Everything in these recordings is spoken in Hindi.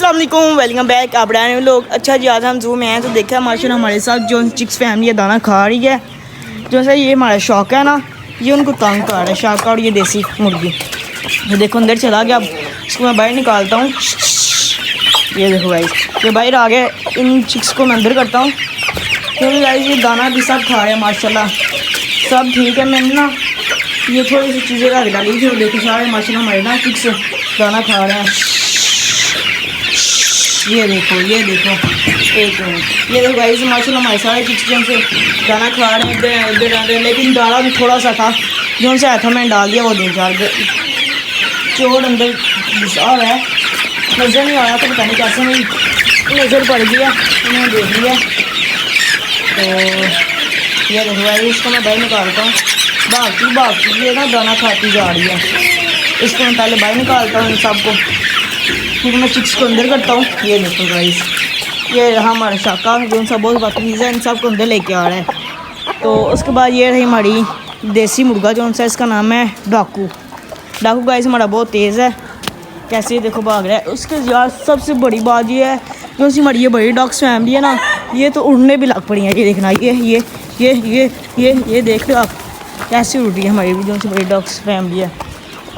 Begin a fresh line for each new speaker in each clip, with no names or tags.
अस्सलाम वालेकुम, वेलकम बैक। आप रहे लोग। अच्छा जी, आज हम जू में हैं तो देखा माशाल्लाह हमारे साथ जो चिक्स फैमिली है दाना खा रही है। जो सा ये हमारा शौक है ना, ये उनको तंग कर रहा है शाका। और ये देसी मुर्गी ये देखो अंदर चला गया। अब इसको मैं बाहर निकालता हूँ। ये देखो भाई, ये बाहर आ गया। इन चिक्स को मैं अंदर करता हूँ क्योंकि भाई ये दाना भी सब खा रहे हैं माशाल्लाह, सब ठीक है। मैंने ना ये थोड़ी सी चीज़ें रख डाली थी और देखो सारे माशाल्लाह हमारे ना चिक्स दाना खा रहे हैं। ये देखो एक मिनट, ये देखो गाइस माशाल्लाह हमारे सारे चिक्स जो से दाना खा रहे हैं। लेकिन दाना भी थोड़ा सा था जो उनसे आया था, मैंने डाल दिया। वो 2-4 चोर अंदर घुसा रहा है, नज़र नहीं आया तो पता नहीं कैसे मेरी नज़र पड़ गई है, उन्होंने देख लिया। तो ये देखो भाई, इसको मैं बाहर निकालता हूँ। बाकी ये ना दाना खाती जा रही है। इसको मैं पहले बाहर निकालता हूँ इन सबको, फिर मैं चिक्स को अंदर करता हूँ। ये देखो गाइस, ये हमारा शाका जो सा बहुत बकरीज़ है, इन सब को अंदर लेके आ रहा है। तो उसके बाद ये रही हमारी देसी मुर्गा जो सा, इसका नाम है डाकू गाइस। हमारा बहुत तेज़ है, कैसे देखो भाग रहा है। उसके यार सबसे बड़ी बात ये है जो सी हमारी ये बड़ी डॉग्स फैमिली है ना, ये तो उड़ने भी लग पड़ी है। ये देखना, ये देख लो आप कैसे उड़ रही है हमारी भी जो सी बड़ी डॉग्स फैमिली है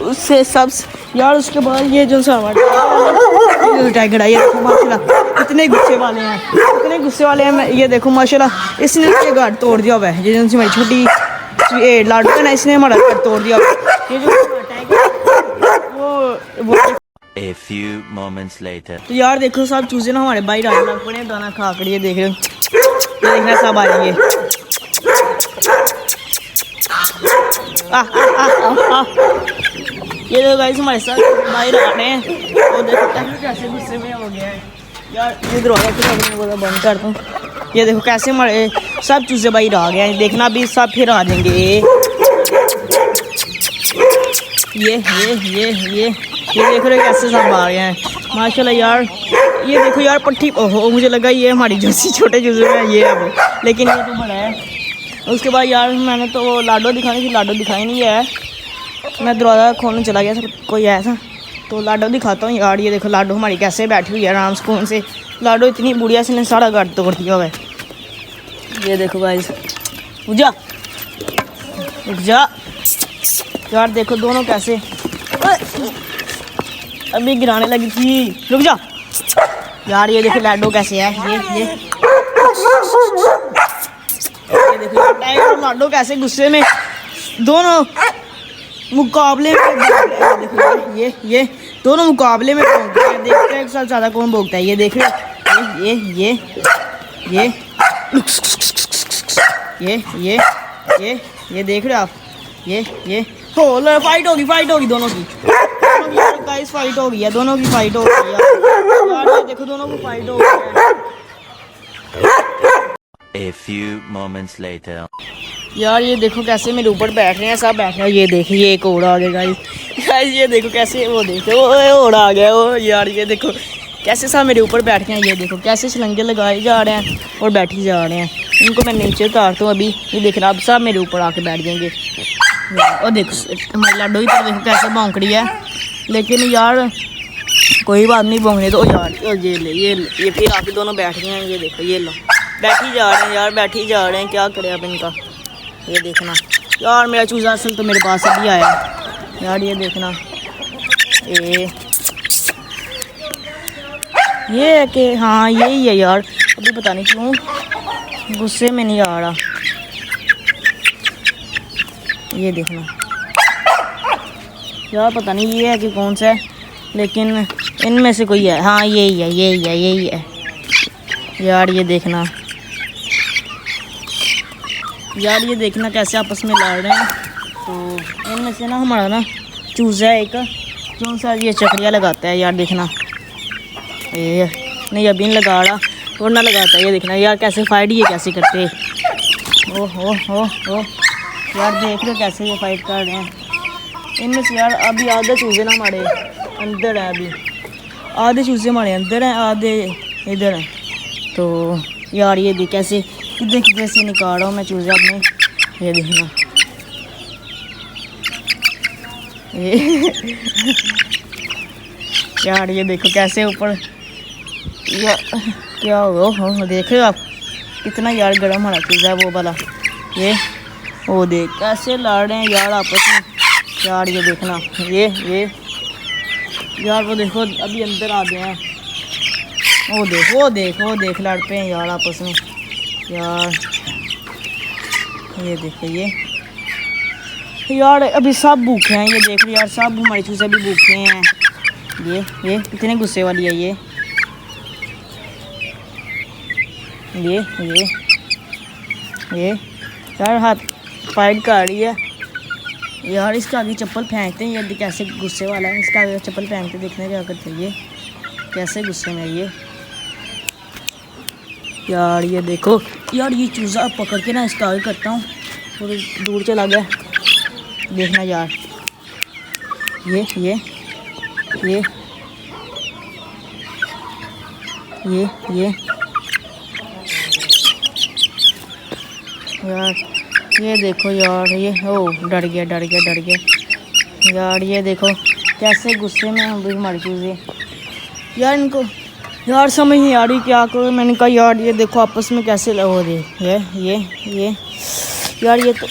उससे सब यार। उसके बाद ये जो सा हमारे टाइगर है, ये देखो माशाल्लाह इतने गुस्से वाले हैं। ये देखो माशाल्लाह इसने ये गार्ड तोड़ दिया हुआ है। ये जो सी हमारी छोटी लाडू है ना, इसने हमारा गार्ड तोड़ दिया। ये जो टाइगर वो
A few moments later.
तो यार देखो सब चूजे ना हमारे भाई रात लग पड़े दाना खा कर। ये देख रहे हो, ये देखना सब आ रही है। ये देखो गाइस हमारे साथ भाई आ रहे हैं और देखो कैसे गुस्से में हो गया है यार। ये दरवाजा तो बोला बंद कर दूँ। ये देखो कैसे हमारे सब चूजे भाई आ गए हैं, देखना भी सब फिर आ जाएंगे। ये देख रहे हो कैसे सब आ गए हैं माशाल्लाह यार। ये देखो यार पट्टी, ओहो मुझे लगा ये हमारी जैसी छोटे चूजे में ये है वो, लेकिन ये तो बड़ा है। उसके बाद यार मैंने तो वो लाडो दिखानी थी, लाडो दिखाई नहीं है। मैं दरवाज़ा खोलने चला गया था, कोई आया था तो लाडो दिखाता हूँ यार। ये देखो लाडो हमारी कैसे बैठी हुई है आराम सुकून से। लाडो इतनी बुढ़िया से ने सारा घर तोड़ दिया हुआ है। ये देखो गाइस, रुक जा यार। देखो दोनों कैसे अभी गिराने लगी थी, रुक जा यार। ये देखो लाडो कैसे है, ये देखो यार टाइगर और लाडो कैसे गुस्से में दोनों मुकाबले में। देखो ये दोनों मुकाबले में भोंकते हैं, देखते हैं एक साथ ज़्यादा कौन भोंकता है। ये देख रहे हो, ये देख रहे हो आप। ये हो फाइट होगी दोनों की गाइस, फाइट हो गई है, दोनों की फाइट हो गई यार। ये देखो दोनों की फाइट हो गई है।
A few moments later.
यार ये देखो कैसे मेरे ऊपर बैठ रहे हैं, सब बैठ रहे हैं। ये देखिए एक और आ गया गाइस, ये देखो कैसे वो देखो और आ गया वो यार। ये देखो कैसे सब मेरे ऊपर बैठ गए हैं। ये देखो कैसे छलंगे लगाए जा रहे हैं और बैठी जा रहे हैं। इनको मैं नीचे उतारता हूँ अभी। ये देख रहा अब सब मेरे ऊपर आके बैठ जाएंगे। और देखो हमारी लाडो ही पर देखो कैसे भौंक रही है, लेकिन यार कोई बात नहीं भौंकने दो यार। ये फिर आके दोनों बैठ गए हैं। ये देखो ये लो बैठी जा रहे हैं यार, बैठी जा रहे हैं। क्या करें अब इनका। ये देखना यार मेरा चूजा असल तो मेरे पास अभी आया यार। ये देखना ये है कि हाँ यही है यार। अभी पता नहीं क्यों गुस्से में नहीं आ रहा। ये देखना यार पता नहीं ये है कि कौन सा है, लेकिन इनमें से कोई है। हाँ यही है यार। ये देखना यार, ये देखना कैसे आपस में लड़ रहे हैं। तो इनमें से ना हमारा ना चूज़ा है एक जो सा ये चक्रिया लगाता है यार। देखना ये नहीं अभी नहीं लगा रहा और ना लगाता है। ये देखना यार कैसे फाइट ये कैसे करते। ओ यार देख लो कैसे ये फाइट कर रहे हैं। इनमें से यार अभी आधे चूज़े ना हमारे अंदर हैं, अभी आधे चूज़े हमारे अंदर हैं, आधे इधर हैं। तो यार ये देख कैसे किधर से निकाल रहा हूँ मैं चूज़े अपने। ये देखना यार ये देखो कैसे ऊपर यार क्या हो देखे आप कितना यार गर्म होना चीज़ है वो वाला। ये वो देख कैसे लड़ रहे हैं यार आपस में यार। ये देखना ये यार वो देखो अभी अंदर आ गए हैं। वो देख लड़ पे हैं यार आपस में यार। ये देखो ये यार अभी सब भूखे हैं। ये देख यार सब हमारी चूज़े भी भूखे हैं। ये कितने गुस्से वाली है ये यार हाथ फाइट कर रही है यार। इसका आगे चप्पल फेंकते हैं ये कैसे गुस्से वाला है। इसका आगे चप्पल फेंकते देखने क्या करते हैं ये कैसे गुस्से में ये यार। ये देखो यार ये चूज़ा पकड़ के ना इसका आगे करता हूँ थोड़ी दूर चला गया। देखना यार ये यार। ये देखो यार ये डर गया यार। ये देखो कैसे गुस्से में हम भी हमारी चूज़े यार। इनको यार समझ नहीं आ रही क्या करो। मैंने कहा यार ये देखो आपस में कैसे हो रही ये यार। ये तो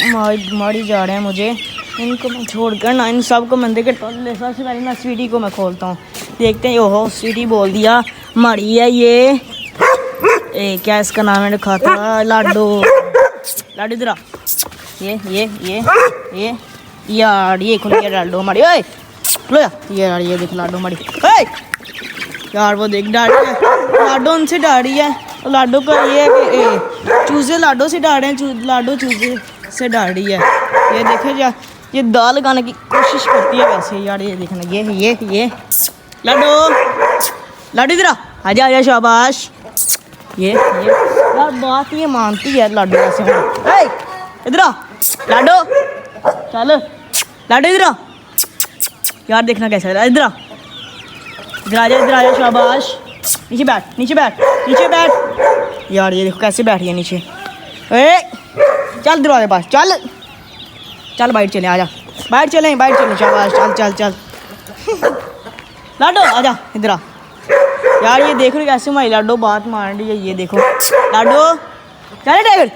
मारी जा रहे हैं मुझे। इनको मैं छोड़ कर ना इन सब को मंदिर के टोले सबसे पहले मैं स्वीटी को मैं खोलता हूँ। देखते हैं ओहो स्वीटी बोल दिया मारी है ये क्या इसका नाम है रखा था लाडो इधर आ। ये यार ये खुल गया लाडो हमारी। ओए लो यार ये देख लाडो हमारी। यार वो देख डाड़ी है लाडो उनसे डाड़ी है। लाडो का ये है कि चूज़े लाडो से डाड़े हैं लाडो चूज़े से डाड़ी है। ये देखे यार ये दाल लगाने की कोशिश करती है वैसे यार। ये देखना ये लाडो इधर आजा शाबाश। ये यार बात ये मानती है लाडो ऐसे इधर आ लाडो चल लाडो इधर आ यार। देखना कैसा है इधर आजा शाबाश। नीचे बैठ यार। ये देखो कैसे बैठ गया नीचे। चल दरवाजे पास चल बाइट चले आजा बाइट चले शाबाश चल लाडो आजा इधर आ यार। ये देख रहे कैसे हमारी लाडो बात मान रही है। ये देखो लाडो चले टाइगर